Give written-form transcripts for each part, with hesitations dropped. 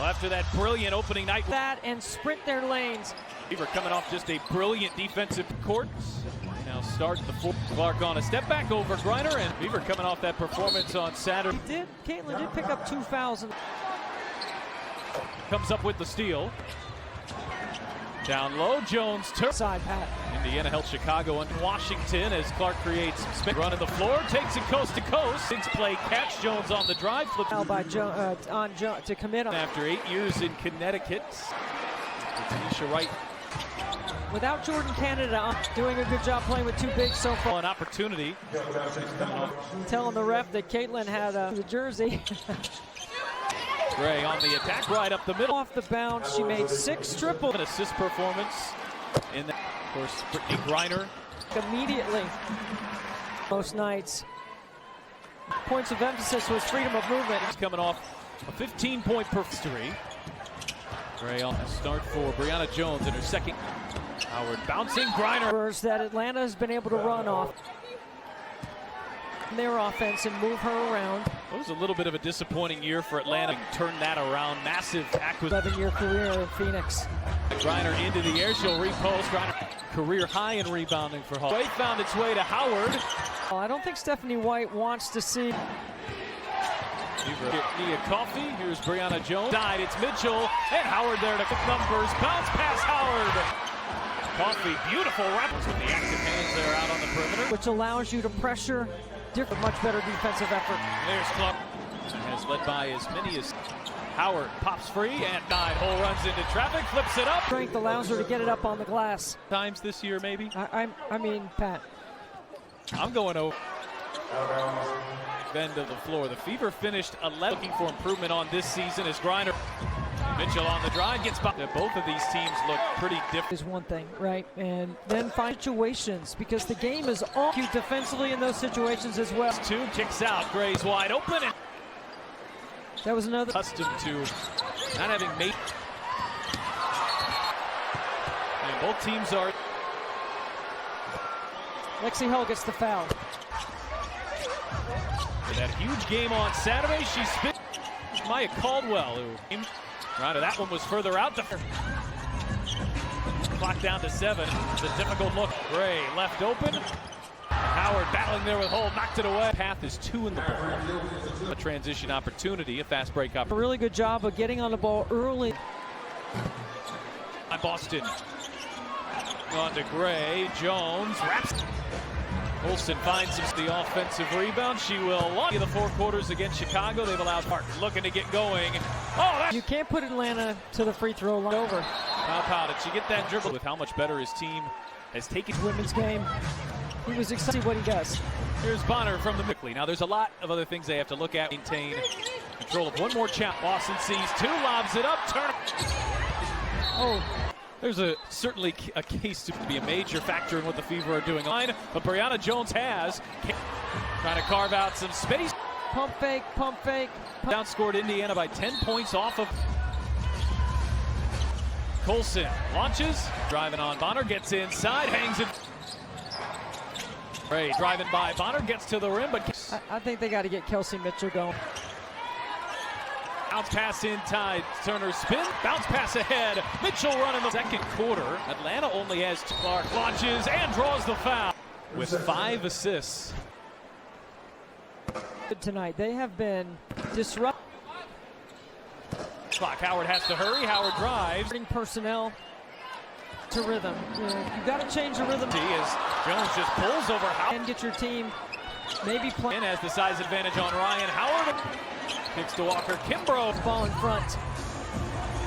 Well, after that brilliant opening night. That and sprint their lanes. Weaver coming off just a brilliant defensive court. Now start the fourth. Clark on a step back over Griner, and Weaver coming off that performance on Saturday. Caitlin did pick up 2 fouls. Comes up with the steal. Down low, Jones turns. Side Pat. Indiana held Chicago and Washington as Clark creates some spin. Running the floor, takes it coast to coast. 6 play catch, Jones on the drive. Flips Now by to commit on. After 8 years in Connecticut. Tanisha Wright. Without Jordan Canada, doing a good job playing with 2 bigs so far. An opportunity. Telling the ref that Caitlin had the jersey. Gray on the attack, right up the middle. Off the bounce, she made 6 triples. An assist performance in that. Of course, Brittany Griner. Immediately. Most nights. Points of emphasis was freedom of movement. He's coming off a 15-point history. Gray on a start for Brianna Jones in her second. Howard bouncing, Griner. That Atlanta has been able to run off their offense and move her around. It was a little bit of a disappointing year for Atlanta. Turn that around. Massive acquisition. 11-year career in Phoenix. Griner into the air. She'll repost. Griner career high in rebounding for Hall. White found its way to Howard. Well, I don't think Stephanie White wants to see. Nia Coffey. Here's Brianna Jones. Died. It's Mitchell and Howard there to numbers. Bounce pass Howard. Coffey, beautiful rappers with the active hands there out on the perimeter. Which allows you to pressure different, much better defensive effort. There's Clark. Has led by as many as Howard pops free and died. Hole runs into traffic, flips it up. Strength allows her to get it up on the glass. Times this year, maybe? I mean, Pat. I'm going over. Bend of the floor. The Fever finished 11. Looking for improvement on this season as Griner. Mitchell on the drive gets by. Both of these teams look pretty different. Is one thing, right? And then find situations because the game is all cute defensively in those situations as well. 2 kicks out. Gray's wide open. And that was another. Accustomed to not having made. And both teams are. Lexi Hull gets the foul. For that huge game on Saturday, she spit. Maya Caldwell, who. Right, that one was further out. Clock down to 7. It's a difficult look. Gray left open. Howard battling there with Hull, knocked it away. Path is 2 in the ball. A transition opportunity, a fast break up. A really good job of getting on the ball early. By Boston. On to Gray. Jones wraps. Olsen finds the offensive rebound. She will launch the 4 quarters against Chicago. They've allowed Park looking to get going. Oh, you can't put Atlanta to the free throw line. Over. How did she get that dribble? With how much better his team has taken. Women's game. He was excited to see what he does. Here's Bonner from the Mickley. Now there's a lot of other things they have to look at. Maintain control of one more challenge. Boston sees 2, lobs it up, turn. Oh. There's certainly a case to be a major factor in what the Fever are doing. But Brianna Jones has. Trying to carve out some space. Pump fake, pump fake. Outscored Indiana by 10 points off of. Colson launches. Driving on Bonner, gets inside, hangs it. Ray driving by Bonner, gets to the rim, but. I think they got to get Kelsey Mitchell going. Bounce pass inside, Turner spin, bounce pass ahead. Mitchell running the second quarter. Atlanta only has 2. Clark launches and draws the foul with 5 assists. Tonight, they have been disrupted. Clock, Howard has to hurry, Howard drives. Personnel to rhythm. You've got to change the rhythm. As Jones just pulls over Howard. And get your team maybe playing. Has the size advantage on Ryan. Howard kicks to Walker. Kimbrough. Ball in front.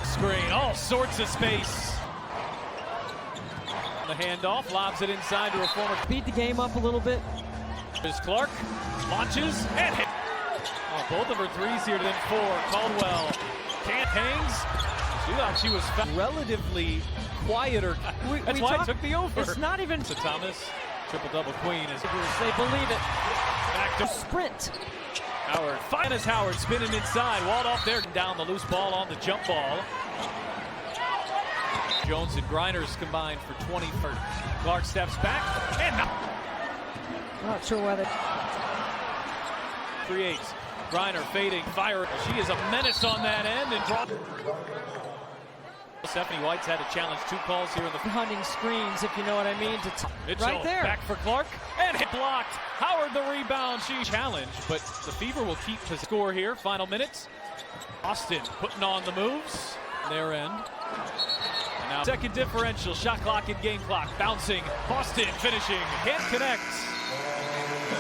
Screen, all sorts of space. The handoff, lobs it inside to a former. Beat the game up a little bit. There's Clark, launches, and hit. Oh, both of her threes here, then 4. Caldwell can't hangs. She thought she was relatively quieter. That's why I took the over. It's not even. To Thomas, triple-double queen. They believe it. Back to sprint. Howard, finest Howard spinning inside, walled off there, down the loose ball on the jump ball. Jones and Grinders combined for 20. Clark steps back, and not sure whether. Creates Griner fading, fire. She is a menace on that end and draw. Stephanie White's had to challenge 2 calls here in the Hunting screens, if you know what I mean. Mitchell, right there. Back for Clark and hit blocked. Howard the rebound. She challenged, but the Fever will keep the score here. Final minutes. Austin putting on the moves. Their end. And now second differential. Shot clock and game clock. Bouncing. Boston finishing. Can't connect.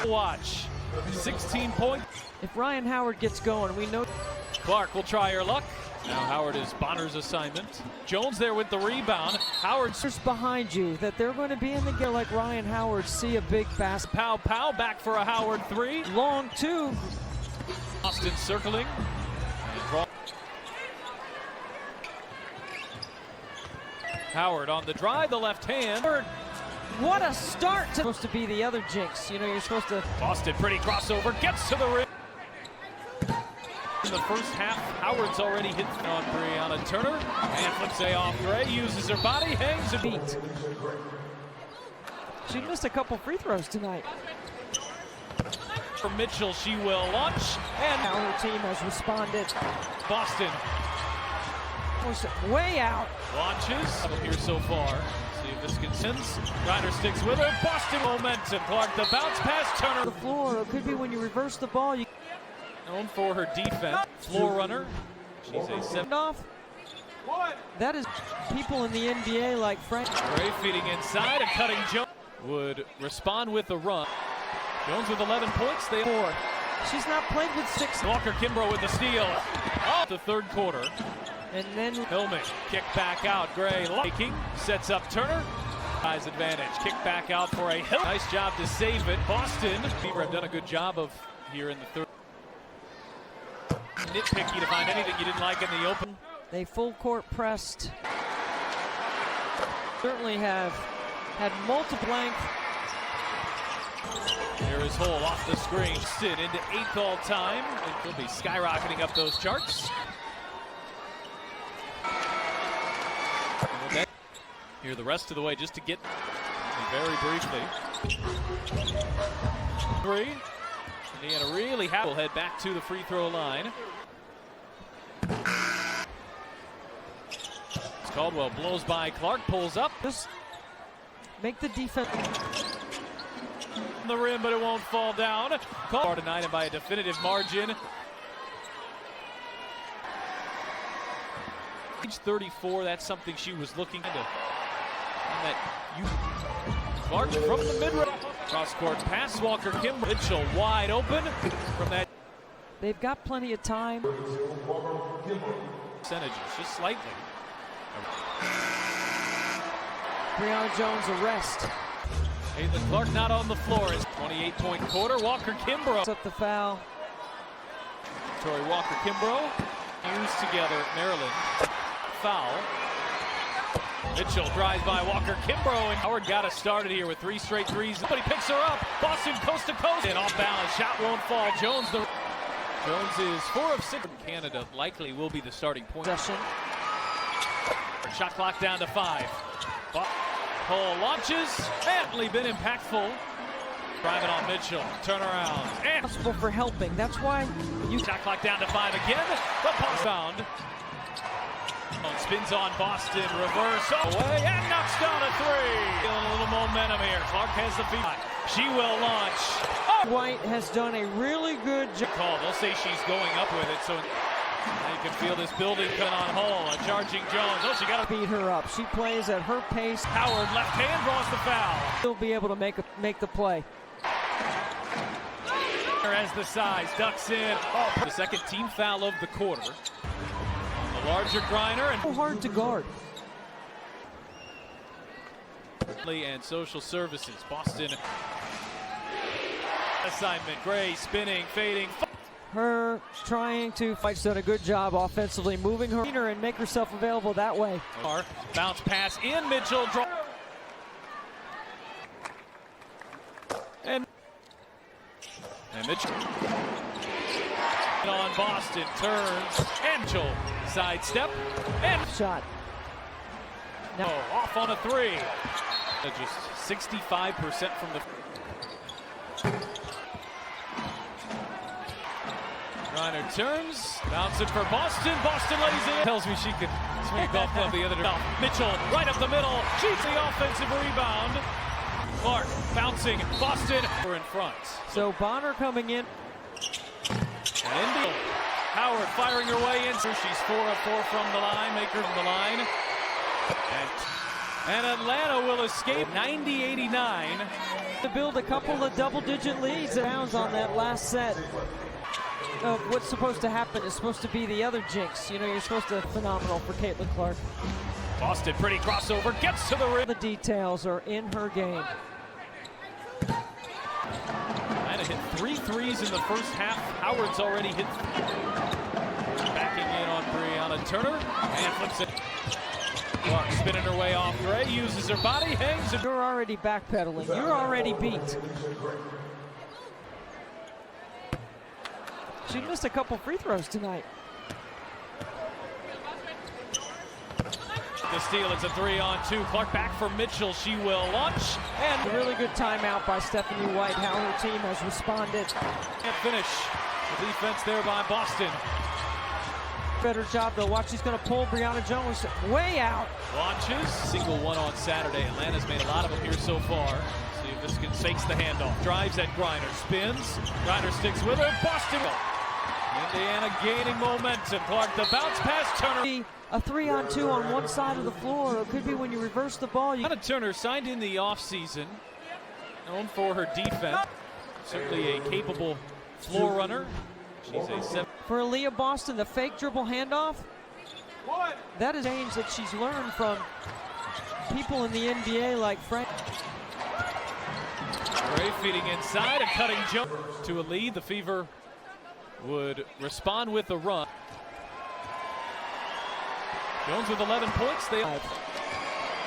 Watch. 16 points. If Ryan Howard gets going, we know Clark will try her luck. Now Howard is Bonner's assignment. Jones there with the rebound. Howard's just behind you that they're going to be in the game like Ryan Howard. See a big pass. Pow back for a Howard 3. Long 2. Austin circling. And draw. Howard on the drive, the left hand. What a start! Supposed to be the other jinx. You know, you're supposed to. Boston, pretty crossover, gets to the rim. In the first half, Howard's already hit on Brianna Turner and flips a off Gray, uses her body, hangs a beat. She missed a couple free throws tonight. For Mitchell, she will launch, and now her team has responded. Boston was way out. Launches here so far. See if this consents. Griner sticks with her. Boston momentum. Clark the bounce pass. Turner. The floor. It could be when you reverse the ball. You known for her defense. Floor runner. She's a send-off. That is people in the NBA like Frank. Gray feeding inside and cutting. Jones would respond with a run. Jones with 11 points. They 4. She's not played with 6. Walker Kimbrough with the steal. Oh, the third quarter. And then Hillman kick back out. Gray liking sets up Turner. High's advantage. Kick back out for a Hill. Nice job to save it. Boston. Fever have done a good job of here in the third. Nitpicky to find anything you didn't like in the open. They full court pressed. Certainly have had multiple length. Here is Hull off the screen. Sit into 8th all time. And he'll be skyrocketing up those charts. Here the rest of the way just to get very briefly. 3. Indiana really happy. We'll head back to the free throw line. Caldwell blows by Clark, pulls up. Just make the defense. On the rim, but it won't fall down. Caldwell denied him by a definitive margin. Age 34, that's something she was looking into. Clark from the mid-range. Cross-court pass, Walker Kimbrough. Mitchell wide open from that. They've got plenty of time. Percentages, just slightly. Brianna Jones arrest. Caitlin Clark not on the floor. It's 28-point quarter. Walker Kimbrough. Up the foul. Tori Walker Kimbrough. Used together at Maryland. Foul. Mitchell drives by Walker Kimbrough, and Howard got us started here with 3 straight threes. But he picks her up. Boston coast to coast. And off balance. Shot won't fall. Jones is 4 of 6. Canada likely will be the starting point. Possession. Shot clock down to 5. Hull launches. And been impactful. Driving on Mitchell. Turnaround. And possible for helping. That's why you. Shot clock down to 5 again. The pass found. Spins on Boston. Reverse away and knocks down a 3. Feeling a little momentum here. Clark has the feed. She will launch. Oh! White has done a really good job. Call. They'll say she's going up with it, so you can feel this building coming on Hull. A charging Jones. Oh, she got to beat her up. She plays at her pace. Howard left hand draws the foul. She'll be able to make the play. As the size ducks in. Oh, the second team foul of the quarter. The larger Griner and so hard to guard. And social services. Boston assignment. Gray spinning, fading. Her trying to fight. Done a good job offensively, moving her and make herself available that way. Bounce pass in. Mitchell draw. And Mitchell on Boston turns and Mitchell sidestep and shot. Now off on a 3. Just 65% from the. Griner turns, bouncing for Boston. Boston lays it in. Tells me she could swing a golf club the other day. Mitchell right up the middle. She's the offensive rebound. Clark bouncing. Boston. We're in front. So Bonner coming in. And Indy. Howard firing her way in. She's 4 of 4 from the line. Maker from the line. And Atlanta will escape 90-89. To build a couple of double-digit leads. Downs on that last set. What's supposed to happen is supposed to be the other jinx. You know, you're supposed to phenomenal for Caitlin Clark. Boston, pretty crossover, gets to the rim. The details are in her game. Atlanta hit 3 threes in the first half. Howard's already hit. Backing in on Brianna Turner and flips it. Clark spinning her way off Gray, uses her body, hangs. You're already backpedaling. You're already beat. She missed a couple free throws tonight. The steal, it's a 3-on-2. Clark back for Mitchell. She will launch. And a really good timeout by Stephanie White. How her team has responded. Can't finish. The defense there by Boston. Better job though. Watch, she's going to pull Brianna Jones way out. Launches. Single one on Saturday. Atlanta's made a lot of them here so far. See if this can fakes the handoff. Drives at Griner. Spins. Griner sticks with her. Boston. Indiana gaining momentum. Clark the bounce pass. Turner. A 3-on-2 on one side of the floor. It could be when you reverse the ball. Turner signed in the offseason. Known for her defense. Certainly a capable floor runner. She's a 7. For Aaliyah Boston, the fake dribble handoff. That is change that she's learned from people in the NBA like Frank. Gray feeding inside, a cutting jump to a lead. The Fever would respond with a run. Jones with 11 points. They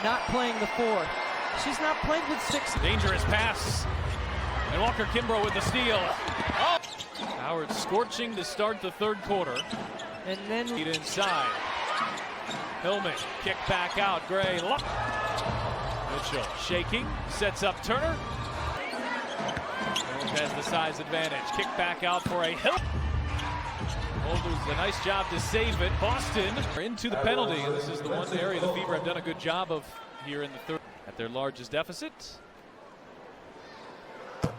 not playing the 4. She's not played with 6. Dangerous pass. And Walker Kimbrough with the steal. Oh! Howard scorching to start the third quarter. And then lead inside. Hillman kick back out. Gray. Mitchell shaking. Sets up Turner. Jones has the size advantage. Kick back out for a Hill. Does a nice job to save it. Boston into the penalty. And this is the one area the Fever have done a good job of here in the third at their largest deficit.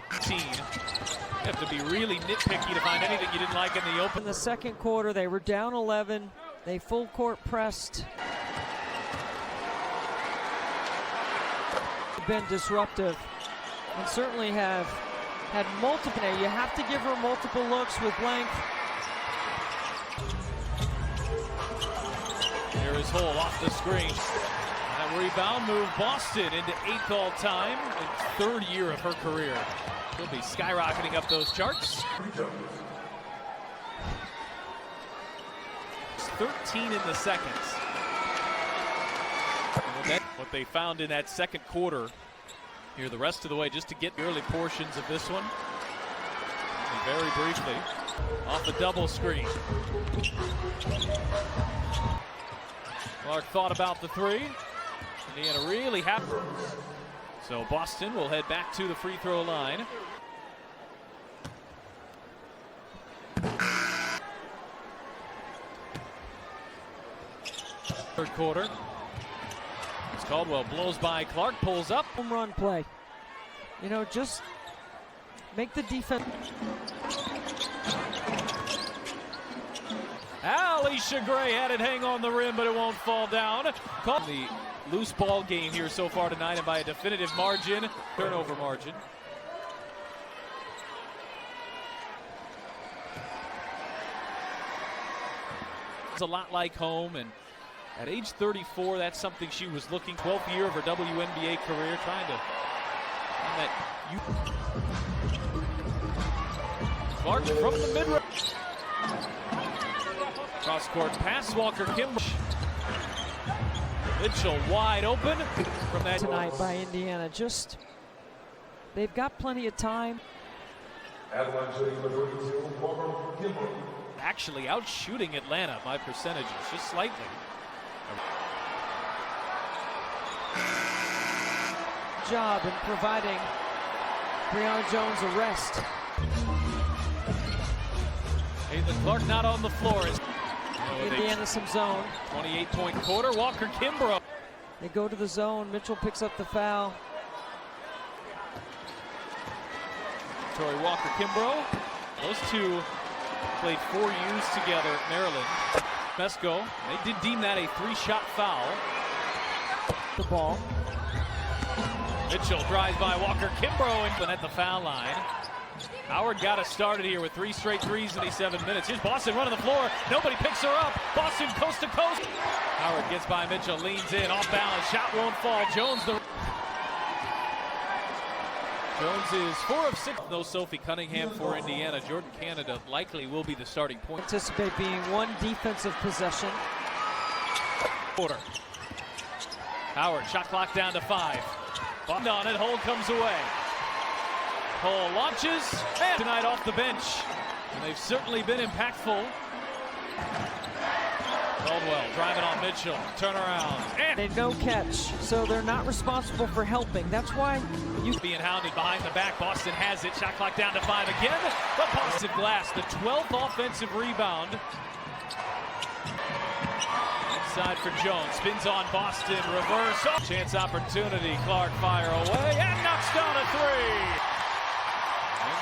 15. You have to be really nitpicky to find anything you didn't like in the open. In the second quarter, they were down 11. They full court pressed. Been disruptive and certainly have had multiple. You have to give her multiple looks with length. Here is Hull off the screen. That rebound move Boston into 8th all-time in 3rd year of her career. She'll be skyrocketing up those charts. 13 in the seconds. What they found in that second quarter here the rest of the way just to get the early portions of this one. Very briefly off the double screen. Clark thought about the 3. Indiana really happy. So Boston will head back to the free throw line. Third quarter. It's Caldwell blows by Clark, pulls up. Home run play. You know, just make the defense. Alicia Gray had it hang on the rim, but it won't fall down. Caught the loose ball game here so far tonight, and by a definitive margin, turnover margin. It's a lot like home, and at age 34, that's something she was looking. 12th year of her WNBA career, trying to find that. Clark from the mid-range. Cross-court pass, Walker Kimbrough. Mitchell wide open from that. Tonight by Indiana. Just, they've got plenty of time. Actually out shooting Atlanta by percentages, just slightly. Job in providing Brianna Jones a rest. Caitlin Clark not on the floor. Indiana some zone. 28-point quarter. Walker Kimbrough. They go to the zone. Mitchell picks up the foul. Tori Walker Kimbrough. Those two played 4 years together at Maryland. Mesco, they did deem that a 3-shot foul. The ball. Mitchell drives by Walker Kimbrough and at the foul line. Howard got us started here with 3 straight threes in 7 minutes. Here's Boston running the floor. Nobody picks her up. Boston coast to coast. Howard gets by Mitchell, leans in, off balance. Shot won't fall. Jones is 4 of 6. No Sophie Cunningham for Indiana. Jordan Canada likely will be the starting point. Anticipate being one defensive possession. Quarter. Howard, shot clock down to 5. Bumped on it, hold comes away. Cole launches, and tonight off the bench. And they've certainly been impactful. Caldwell driving on Mitchell, turnaround, and they no catch, so they're not responsible for helping. That's why you being hounded behind the back. Boston has it, shot clock down to 5 again. But Boston glass, the 12th offensive rebound. Inside for Jones, spins on Boston, reverse. Oh. Chance opportunity, Clark fire away, and knocks down a 3.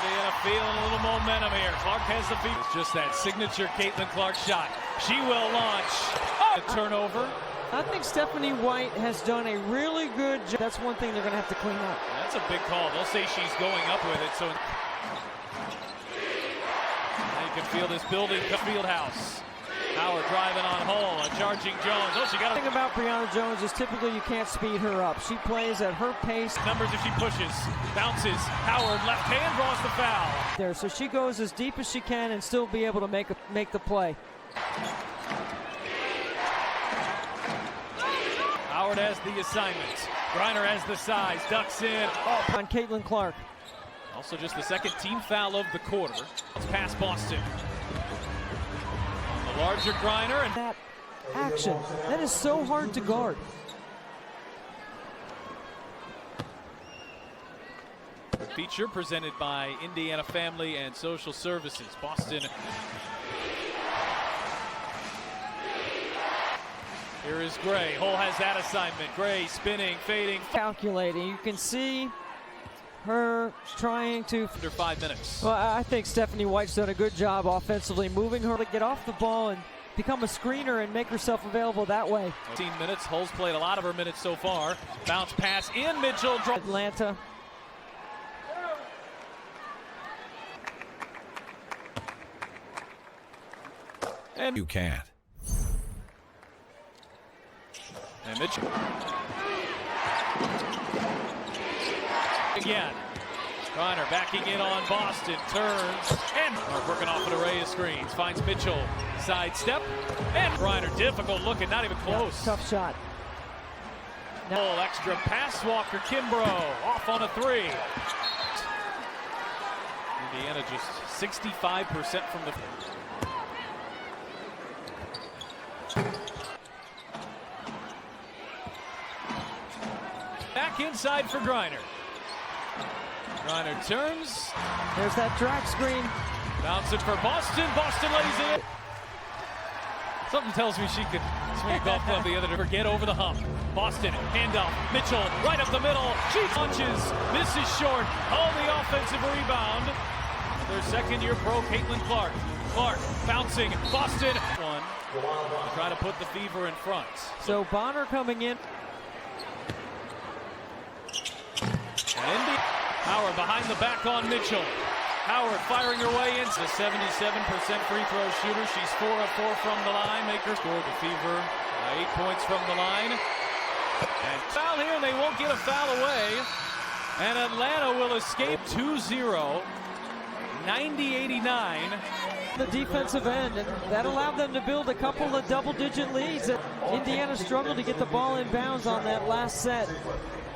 Indiana feeling a little momentum here. Clark has the feet. It's just that signature Caitlin Clark shot. She will launch. Oh! A turnover. I think Stephanie White has done a really good job. That's one thing they're going to have to clean up. That's a big call. They'll say she's going up with it. So now you can feel this building, Fieldhouse. Howard driving on Hull, a charging Jones. Oh, she got the thing about Brianna Jones is typically you can't speed her up. She plays at her pace. Numbers if she pushes, bounces. Howard left hand draws the foul. There, so she goes as deep as she can and still be able to make the play. Howard has the assignment. Griner has the size, ducks in. Oh, on Caitlin Clark. Also just the second team foul of the quarter. It's past Boston. Larger Griner and that action. That is so hard to guard. Feature presented by Indiana Family and Social Services. Boston. Here is Gray. Hull has that assignment. Gray spinning, fading. Calculating. You can see her trying to. Under 5 minutes. Well, I think Stephanie White's done a good job offensively, moving her to get off the ball and become a screener and make herself available that way. 15 minutes. Hull's played a lot of her minutes so far. Bounce pass in. Mitchell. Atlanta. And you can't. And Mitchell. Again. Griner backing in on Boston, turns, and working off an array of screens. Finds Mitchell, sidestep, and Griner, difficult looking, not even close. Yeah, tough shot. Full extra pass, Walker Kimbrough, off on a 3. Indiana just 65% from the... Back inside for Griner. Griner turns. There's that drag screen. Bouncing for Boston. Boston lays it. Something tells me she could swing a golf club the other to get over the hump. Boston, handoff. Mitchell, right up the middle. She launches. Misses short. Oh, the offensive rebound. Their second-year pro, Caitlin Clark. Clark bouncing. Boston. One. Try to put the Fever in front. So Bonner coming in. And Howard behind the back on Mitchell. Howard firing her way in. A 77% free throw shooter. She's 4 of 4 from the line. Maker scored the Fever 8 points from the line. And foul here, and they won't get a foul away. And Atlanta will escape 2-0, 90-89. The defensive end, and that allowed them to build a couple of double-digit leads. Indiana struggled to get the ball in bounds on that last set.